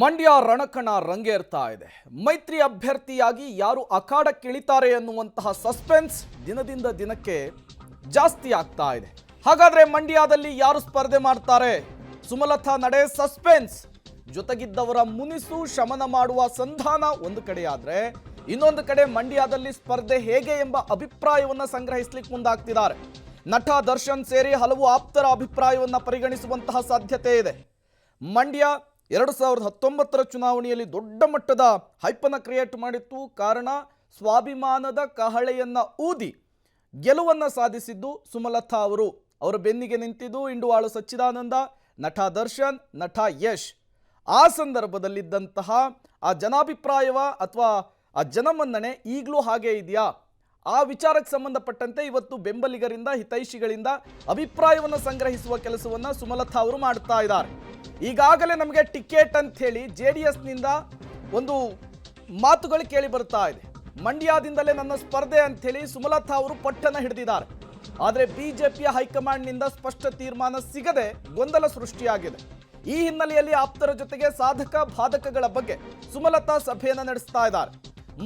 ಮಂಡ್ಯ ರಣಕಣ ರಂಗೇರ್ತಾ ಇದೆ. ಮೈತ್ರಿ ಅಭ್ಯರ್ಥಿಯಾಗಿ ಯಾರು ಅಖಾಡಕ್ಕಿಳಿತಾರೆ ಎನ್ನುವಂತಹ ಸಸ್ಪೆನ್ಸ್ ದಿನದಿಂದ ದಿನಕ್ಕೆ ಜಾಸ್ತಿ ಆಗ್ತಾ ಇದೆ. ಹಾಗಾದ್ರೆ ಮಂಡ್ಯದಲ್ಲಿ ಯಾರು ಸ್ಪರ್ಧೆ ಮಾಡ್ತಾರೆ? ಸುಮಲತಾ ನಡೆ ಸಸ್ಪೆನ್ಸ್. ಜೊತೆಗಿದ್ದವರ ಮುನಿಸು ಶಮನ ಮಾಡುವ ಸಂಧಾನ ಒಂದು ಕಡೆಯಾದ್ರೆ, ಇನ್ನೊಂದು ಕಡೆ ಮಂಡ್ಯದಲ್ಲಿ ಸ್ಪರ್ಧೆ ಹೇಗೆ ಎಂಬ ಅಭಿಪ್ರಾಯವನ್ನ ಸಂಗ್ರಹಿಸಲಿಕ್ಕೆ ಮುಂದಾಗ್ತಿದ್ದಾರೆ. ನಟ ದರ್ಶನ್ ಸೇರಿ ಹಲವು ಆಪ್ತರ ಅಭಿಪ್ರಾಯವನ್ನ ಪರಿಗಣಿಸುವಂತಹ ಸಾಧ್ಯತೆ ಇದೆ. ಮಂಡ್ಯ 2019 ಚುನಾವಣೆಯಲ್ಲಿ ದೊಡ್ಡ ಮಟ್ಟದ ಹೈಪನ್ನು ಕ್ರಿಯೇಟ್ ಮಾಡಿತ್ತು. ಕಾರಣ ಸ್ವಾಭಿಮಾನದ ಕಹಳೆಯನ್ನ ಊದಿ ಗೆಲುವನ್ನು ಸಾಧಿಸಿದ್ದು ಸುಮಲತಾ ಅವರು. ಅವರ ಬೆನ್ನಿಗೆ ನಿಂತಿದ್ದು ಇಂಡುವಾಳು ಸಚ್ಚಿದಾನಂದ, ನಟ ದರ್ಶನ್, ನಟ ಯಶ್. ಆ ಸಂದರ್ಭದಲ್ಲಿದ್ದಂತಹ ಆ ಜನಾಭಿಪ್ರಾಯವ ಅಥವಾ ಆ ಜನಮನ್ನಣೆ ಈಗಲೂ ಹಾಗೆ ಇದೆಯಾ? ಆ ವಿಚಾರಕ್ಕೆ ಸಂಬಂಧಪಟ್ಟಂತೆ ಇವತ್ತು ಬೆಂಬಲಿಗರಿಂದ, ಹಿತೈಷಿಗಳಿಂದ ಅಭಿಪ್ರಾಯವನ್ನು ಸಂಗ್ರಹಿಸುವ ಕೆಲಸವನ್ನು ಸುಮಲತಾ ಅವರು ಮಾಡ್ತಾ ಇದ್ದಾರೆ. ಈಗಾಗಲೇ ನಮಗೆ ಟಿಕೆಟ್ ಅಂತ ಹೇಳಿ JDSನಿಂದ ಒಂದು ಮಾತುಗಳು ಕೇಳಿ ಬರ್ತಾ ಇದೆ. ಮಂಡ್ಯದಿಂದಲೇ ನನ್ನ ಸ್ಪರ್ಧೆ ಅಂತ ಹೇಳಿ ಸುಮಲತಾ ಅವರು ಪಟ್ಟನ್ನು ಹಿಡಿದಿದ್ದಾರೆ. ಆದರೆ ಬಿಜೆಪಿಯ ಹೈಕಮಾಂಡ್ನಿಂದ ಸ್ಪಷ್ಟ ತೀರ್ಮಾನ ಸಿಗದೆ ಗೊಂದಲ ಸೃಷ್ಟಿಯಾಗಿದೆ. ಈ ಹಿನ್ನೆಲೆಯಲ್ಲಿ ಆಪ್ತರ ಜೊತೆಗೆ ಸಾಧಕ ಬಾಧಕಗಳ ಬಗ್ಗೆ ಸುಮಲತಾ ಸಭೆಯನ್ನು ನಡೆಸ್ತಾ ಇದ್ದಾರೆ.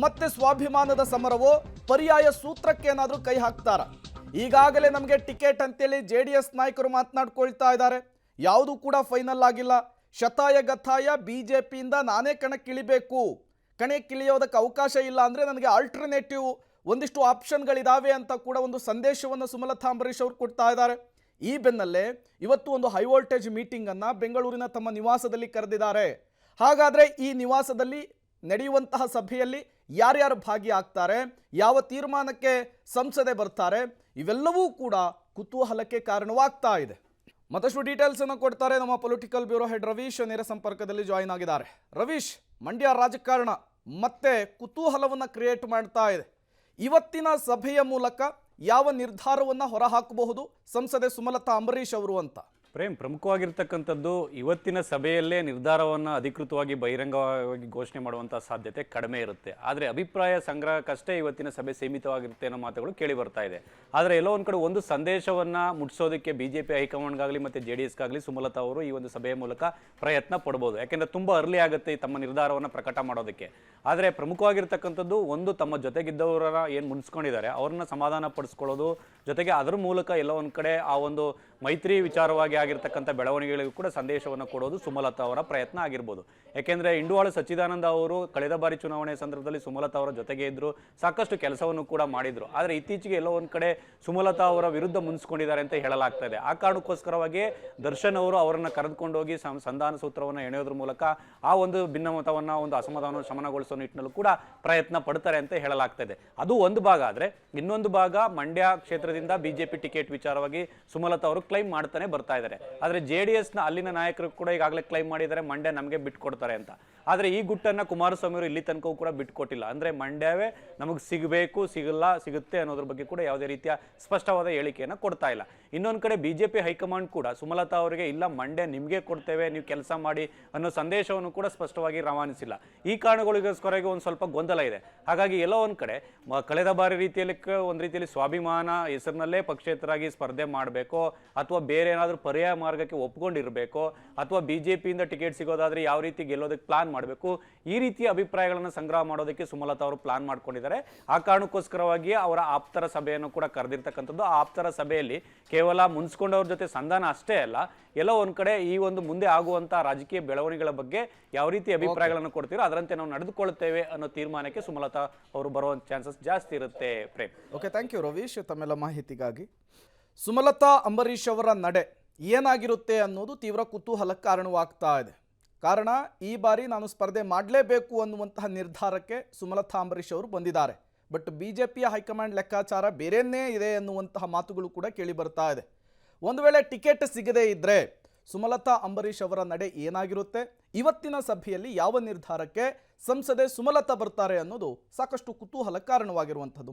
ಮತ್ತೆ ಸ್ವಾಭಿಮಾನದ ಸಮರವೋ ಪರ್ಯಾಯ ಸೂತ್ರಕ್ಕೆ ಏನಾದರೂ ಕೈ ಹಾಕ್ತಾರ? ಈಗಾಗಲೇ ನಮಗೆ ಟಿಕೆಟ್ ಅಂತೇಳಿ JDS ನಾಯಕರು ಮಾತನಾಡ್ಕೊಳ್ತಾ ಇದ್ದಾರೆ. ಯಾವುದೂ ಕೂಡ ಫೈನಲ್ ಆಗಿಲ್ಲ. ಶತಾಯ ಗತಾಯ ಬಿಜೆಪಿಯಿಂದ ನಾನೇ ಕಣಕ್ಕಿಳಿಬೇಕು, ಕಣಕ್ಕಿಳಿಯೋದಕ್ಕೆ ಅವಕಾಶ ಇಲ್ಲ ಅಂದರೆ ನನಗೆ ಆಲ್ಟರ್ನೇಟಿವ್ ಒಂದಿಷ್ಟು ಆಪ್ಷನ್ಗಳಿದಾವೆ ಅಂತ ಕೂಡ ಒಂದು ಸಂದೇಶವನ್ನು ಸುಮಲತಾ ಅಂಬರೀಶ್ ಅವರು ಕೊಡ್ತಾ ಇದ್ದಾರೆ. ಈ ಬೆನ್ನಲ್ಲೇ ಇವತ್ತು ಒಂದು ಹೈ ವೋಲ್ಟೇಜ್ ಮೀಟಿಂಗನ್ನು ಬೆಂಗಳೂರಿನ ತಮ್ಮ ನಿವಾಸದಲ್ಲಿ ಕರೆದಿದ್ದಾರೆ. ಹಾಗಾದರೆ ಈ ನಿವಾಸದಲ್ಲಿ ನಡೆಯುವಂತಹ ಸಭೆಯಲ್ಲಿ ಯಾರ್ಯಾರು ಭಾಗಿಯಾಗ್ತಾರೆ, ಯಾವ ತೀರ್ಮಾನಕ್ಕೆ ಸಂಸದೆ ಬರ್ತಾರೆ, ಇವೆಲ್ಲವೂ ಕೂಡ ಕುತೂಹಲಕ್ಕೆ ಕಾರಣವಾಗ್ತಾ ಇದೆ. ಮತ್ತಷ್ಟು ಡೀಟೇಲ್ಸ್ ಅನ್ನು ಕೊಡ್ತಾರೆ ನಮ್ಮ ಪೊಲಿಟಿಕಲ್ ಬ್ಯೂರೋ ಹೆಡ್ ರವೀಶ್. ನೇರ ಸಂಪರ್ಕದಲ್ಲಿ ಜಾಯಿನ್ ಆಗಿದ್ದಾರೆ. ರವೀಶ್, ಮಂಡ್ಯ ರಾಜಕಾರಣ ಮತ್ತೆ ಕುತೂಹಲವನ್ನು ಕ್ರಿಯೇಟ್ ಮಾಡ್ತಾ ಇದೆ. ಇವತ್ತಿನ ಸಭೆಯ ಮೂಲಕ ಯಾವ ನಿರ್ಧಾರವನ್ನು ಹೊರಹಾಕಬಹುದು ಸಂಸದೆ ಸುಮಲತಾ ಅಂಬರೀಶ್ ಅವರು ಅಂತ? ಪ್ರಮುಖವಾಗಿರ್ತಕ್ಕಂಥದ್ದು ಇವತ್ತಿನ ಸಭೆಯಲ್ಲೇ ನಿರ್ಧಾರವನ್ನು ಅಧಿಕೃತವಾಗಿ ಬಹಿರಂಗವಾಗಿ ಘೋಷಣೆ ಮಾಡುವಂಥ ಸಾಧ್ಯತೆ ಕಡಿಮೆ ಇರುತ್ತೆ. ಆದರೆ ಅಭಿಪ್ರಾಯ ಸಂಗ್ರಹಕ್ಕಷ್ಟೇ ಇವತ್ತಿನ ಸಭೆ ಸೀಮಿತವಾಗಿರುತ್ತೆ ಅನ್ನೋ ಮಾತುಗಳು ಕೇಳಿ ಬರ್ತಾ ಇದೆ. ಆದರೆ ಎಲ್ಲೋ ಒಂದು ಕಡೆ ಒಂದು ಸಂದೇಶವನ್ನು ಮುಟ್ಟಿಸೋದಕ್ಕೆ BJP ಹೈಕಮಾಂಡ್ಗಾಗಲಿ ಮತ್ತು JDSಗಾಗಲಿ ಸುಮಲತಾ ಅವರು ಈ ಒಂದು ಸಭೆಯ ಮೂಲಕ ಪ್ರಯತ್ನ ಪಡ್ಬೋದು. ಯಾಕೆಂದರೆ ತುಂಬ ಅರ್ಲಿ ಆಗುತ್ತೆ ತಮ್ಮ ನಿರ್ಧಾರವನ್ನು ಪ್ರಕಟ ಮಾಡೋದಕ್ಕೆ. ಆದರೆ ಪ್ರಮುಖವಾಗಿರ್ತಕ್ಕಂಥದ್ದು ಒಂದು, ತಮ್ಮ ಜೊತೆಗಿದ್ದವರ ಏನು ಮುನ್ಸ್ಕೊಂಡಿದ್ದಾರೆ ಅವ್ರನ್ನ ಸಮಾಧಾನ ಪಡಿಸ್ಕೊಳ್ಳೋದು, ಜೊತೆಗೆ ಅದರ ಮೂಲಕ ಎಲ್ಲೋ ಒಂದು ಕಡೆ ಆ ಒಂದು ಮೈತ್ರಿ ವಿಚಾರವಾಗಿ ಆಗಿರ್ತಕ್ಕಂಥ ಬೆಳವಣಿಗೆಗಳಿಗೂ ಕೂಡ ಸಂದೇಶವನ್ನು ಕೊಡೋದು ಸುಮಲತಾ ಅವರ ಪ್ರಯತ್ನ ಆಗಿರ್ಬೋದು. ಯಾಕೆಂದರೆ ಇಂಡುವಾಳು ಸಚ್ಚಿದಾನಂದ ಅವರು ಕಳೆದ ಬಾರಿ ಚುನಾವಣೆ ಸಂದರ್ಭದಲ್ಲಿ ಸುಮಲತಾ ಅವರ ಜೊತೆಗೆ ಇದ್ದರು, ಸಾಕಷ್ಟು ಕೆಲಸವನ್ನು ಕೂಡ ಮಾಡಿದರು. ಆದರೆ ಇತ್ತೀಚೆಗೆ ಎಲ್ಲೋ ಒಂದು ಕಡೆ ಸುಮಲತಾ ಅವರ ವಿರುದ್ಧ ಮುನ್ಸ್ಕೊಂಡಿದ್ದಾರೆ ಅಂತ ಹೇಳಲಾಗ್ತಾ ಇದೆ. ಆ ಕಾರಣಕ್ಕೋಸ್ಕರವಾಗಿಯೇ ದರ್ಶನ್ ಅವರು ಅವರನ್ನು ಕರೆದುಕೊಂಡೋಗಿ ಸಂಧಾನ ಸೂತ್ರವನ್ನು ಎಣೆಯೋದ್ರ ಮೂಲಕ ಆ ಒಂದು ಭಿನ್ನಮತವನ್ನು, ಒಂದು ಅಸಮಾಧಾನವನ್ನು ಶಮನಗೊಳಿಸೋ ನಿಟ್ಟಿನಲ್ಲೂ ಕೂಡ ಪ್ರಯತ್ನ ಪಡ್ತಾರೆ ಅಂತ ಹೇಳಲಾಗ್ತಾ ಇದೆ. ಅದು ಒಂದು ಭಾಗ. ಆದರೆ ಇನ್ನೊಂದು ಭಾಗ, ಮಂಡ್ಯ ಕ್ಷೇತ್ರದಿಂದ BJP ಟಿಕೆಟ್ ವಿಚಾರವಾಗಿ ಸುಮಲತಾ ಅವರು ಕ್ಲೈಮ್ ಮಾಡ್ತಾನೆ ಬರ್ತಾ ಇದ್ದಾರೆ. ಆದರೆ JDSನ ಅಲ್ಲಿನ ನಾಯಕರು ಕೂಡ ಈಗಾಗಲೇ ಕ್ಲೈಮ್ ಮಾಡಿದ್ದಾರೆ ಮಂಡ್ಯ ನಮಗೆ ಬಿಟ್ಕೊಡ್ತಾರೆ ಅಂತ. ಆದರೆ ಈ ಗುಟ್ಟನ್ನು ಕುಮಾರಸ್ವಾಮಿ ಅವರು ಇಲ್ಲಿ ತನಕ ಕೂಡ ಬಿಟ್ಕೊಟ್ಟಿಲ್ಲ. ಅಂದರೆ ಮಂಡ್ಯವೇ ನಮಗೆ ಸಿಗಬೇಕು, ಸಿಗುತ್ತೆ ಅನ್ನೋದ್ರ ಬಗ್ಗೆ ಕೂಡ ಯಾವುದೇ ರೀತಿಯ ಸ್ಪಷ್ಟವಾದ ಹೇಳಿಕೆಯನ್ನು ಕೊಡ್ತಾ ಇಲ್ಲ. ಇನ್ನೊಂದು ಕಡೆ BJP ಹೈಕಮಾಂಡ್ ಕೂಡ ಸುಮಲತಾ ಅವರಿಗೆ ಇಲ್ಲ ಮಂಡ್ಯ ನಿಮಗೆ ಕೊಡ್ತೇವೆ, ನೀವು ಕೆಲಸ ಮಾಡಿ ಅನ್ನೋ ಸಂದೇಶವನ್ನು ಕೂಡ ಸ್ಪಷ್ಟವಾಗಿ ರವಾನಿಸಿಲ್ಲ. ಈ ಕಾರಣಗಳಿಗೋಸ್ಕರವಾಗಿ ಒಂದು ಸ್ವಲ್ಪ ಗೊಂದಲ ಇದೆ. ಹಾಗಾಗಿ ಎಲ್ಲೋ ಒಂದು ಕಡೆ ಕಳೆದ ಬಾರಿ ರೀತಿಯಲ್ಲಿ ಒಂದು ರೀತಿಯಲ್ಲಿ ಸ್ವಾಭಿಮಾನ ಹೆಸರಿನಲ್ಲೇ ಪಕ್ಷೇತರಾಗಿ ಸ್ಪರ್ಧೆ ಮಾಡಬೇಕು, ಅಥವಾ ಬೇರೆ ಏನಾದರೂ ಪರ್ಯಾಯ ಮಾರ್ಗಕ್ಕೆ ಒಪ್ಕೊಂಡಿರಬೇಕು, ಅಥವಾ BJPಯಿಂದ ಟಿಕೆಟ್ ಸಿಗೋದಾದ್ರೆ ಯಾವ ರೀತಿ ಗೆಲ್ಲೋದಕ್ಕೆ ಪ್ಲಾನ್ ಮಾಡಬೇಕು, ಈ ರೀತಿಯ ಅಭಿಪ್ರಾಯಗಳನ್ನು ಸಂಗ್ರಹ ಮಾಡೋದಕ್ಕೆ ಸುಮಲತಾ ಅವರು ಪ್ಲಾನ್ ಮಾಡ್ಕೊಂಡಿದ್ದಾರೆ. ಆ ಕಾರಣಕ್ಕೋಸ್ಕರವಾಗಿಯೇ ಅವರ ಆಪ್ತರ ಸಭೆಯನ್ನು ಕೂಡ ಕರೆದಿರ್ತಕ್ಕಂಥದ್ದು. ಆ ಆಪ್ತರ ಸಭೆಯಲ್ಲಿ ಕೇವಲ ಮುನ್ಸ್ಕೊಂಡವ್ರ ಜೊತೆ ಸಂಧಾನ ಅಷ್ಟೇ ಅಲ್ಲ, ಎಲ್ಲೋ ಒಂದು ಕಡೆ ಈ ಒಂದು ಮುಂದೆ ಆಗುವಂಥ ರಾಜಕೀಯ ಬೆಳವಣಿಗೆಗಳ ಬಗ್ಗೆ ಯಾವ ರೀತಿ ಅಭಿಪ್ರಾಯಗಳನ್ನು ಕೊಡ್ತೀರೋ ಅದರಂತೆ ನಾವು ನಡೆದುಕೊಳ್ಳುತ್ತೇವೆ ಅನ್ನೋ ತೀರ್ಮಾನಕ್ಕೆ ಸುಮಲತಾ ಅವರು ಬರುವಂಥ ಚಾನ್ಸಸ್ ಜಾಸ್ತಿ ಇರುತ್ತೆ. Prem, okay, thank you Ravish ತಮ್ಮೆಲ್ಲ ಮಾಹಿತಿಗಾಗಿ. ಸುಮಲತಾ ಅಂಬರೀಶ್ ಅವರ ನಡೆ ಏನಾಗಿರುತ್ತೆ ಅನ್ನೋದು ತೀವ್ರ ಕುತೂಹಲಕ್ಕೆ ಕಾರಣವಾಗ್ತಾ ಇದೆ. ಕಾರಣ ಈ ಬಾರಿ ನಾನು ಸ್ಪರ್ಧೆ ಮಾಡಲೇಬೇಕು ಅನ್ನುವಂತಹ ನಿರ್ಧಾರಕ್ಕೆ ಸುಮಲತಾ ಅಂಬರೀಶ್ ಅವರು ಬಂದಿದ್ದಾರೆ. ಬಟ್ BJPಯ ಹೈಕಮಾಂಡ್ ಲೆಕ್ಕಾಚಾರ ಬೇರೆಯೇ ಇದೆ ಅನ್ನುವಂತಹ ಮಾತುಗಳು ಕೂಡ ಕೇಳಿ ಬರ್ತಾ ಇದೆ. ಒಂದು ವೇಳೆ ಟಿಕೆಟ್ ಸಿಗದೇ ಇದ್ದರೆ ಸುಮಲತಾ ಅಂಬರೀಶ್ ಅವರ ನಡೆ ಏನಾಗಿರುತ್ತೆ, ಇವತ್ತಿನ ಸಭೆಯಲ್ಲಿ ಯಾವ ನಿರ್ಧಾರಕ್ಕೆ ಸಂಸದೆ ಸುಮಲತಾ ಬರ್ತಾರೆ ಅನ್ನೋದು ಸಾಕಷ್ಟು ಕುತೂಹಲಕ್ಕೆ ಕಾರಣವಾಗಿರುವಂಥದ್ದು.